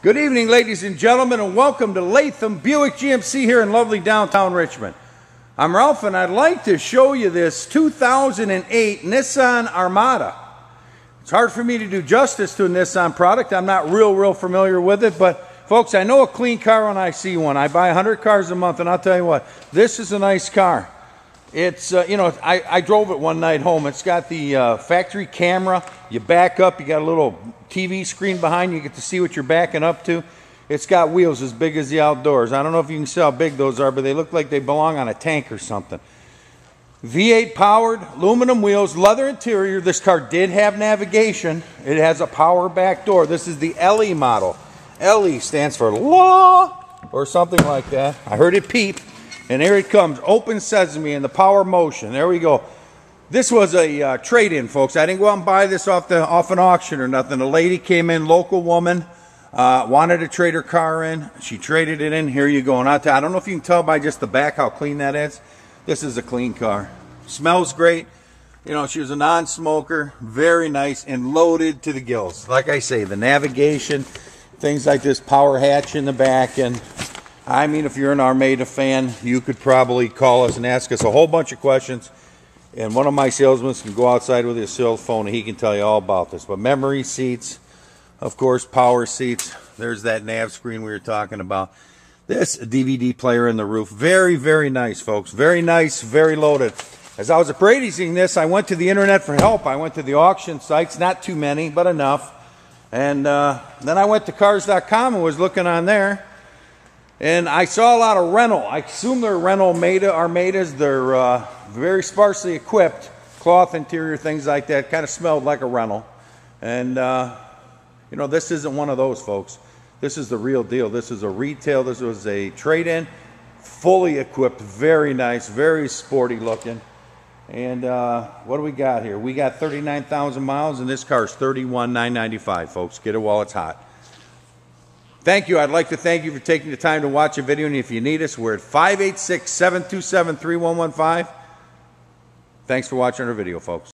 Good evening, ladies and gentlemen, and welcome to Latham Buick GMC here in lovely downtown Richmond. I'm Ralph, and I'd like to show you this 2008 Nissan Armada. It's hard for me to do justice to a Nissan product. I'm not real familiar with it, but folks, I know a clean car when I see one. I buy 100 cars a month, and I'll tell you what, this is a nice car. It's, I drove it one night home. It's got the factory camera. You back up, you got a little TV screen behind you. You get to see what you're backing up to. It's got wheels as big as the outdoors. I don't know if you can see how big those are, but they look like they belong on a tank or something. V8 powered, aluminum wheels, leather interior. This car did have navigation. It has a power back door. This is the LE model. LE stands for law or something like that. I heard it peep. And here it comes, open sesame and the power motion. There we go. This was a trade-in, folks. I didn't go out and buy this off an auction or nothing. A lady came in, local woman, wanted to trade her car in. She traded it in. Here you go. And I don't know if you can tell by just the back how clean that is. This is a clean car. Smells great. You know, she was a non-smoker. Very nice and loaded to the gills. Like I say, the navigation, things like this power hatch in the back, and I mean, if you're an Armada fan, you could probably call us and ask us a whole bunch of questions, and one of my salesmen can go outside with his cell phone and he can tell you all about this. But memory seats, of course, power seats. There's that nav screen we were talking about. This DVD player in the roof. Very nice, folks. Very nice, very loaded. As I was appraising this, I went to the internet for help. I went to the auction sites, not too many, but enough. And then I went to cars.com and was looking on there. And I saw a lot of rental. I assume they're rental Armadas. They're very sparsely equipped. Cloth interior, things like that. Kind of smelled like a rental. And, you know, this isn't one of those, folks. This is the real deal. This is a retail. This was a trade-in. Fully equipped. Very nice. Very sporty looking. And what do we got here? We got 39,000 miles, and this car is $31,995, folks. Get it while it's hot. Thank you. I'd like to thank you for taking the time to watch a video, and if you need us, we're at 586-727-3115. Thanks for watching our video, folks.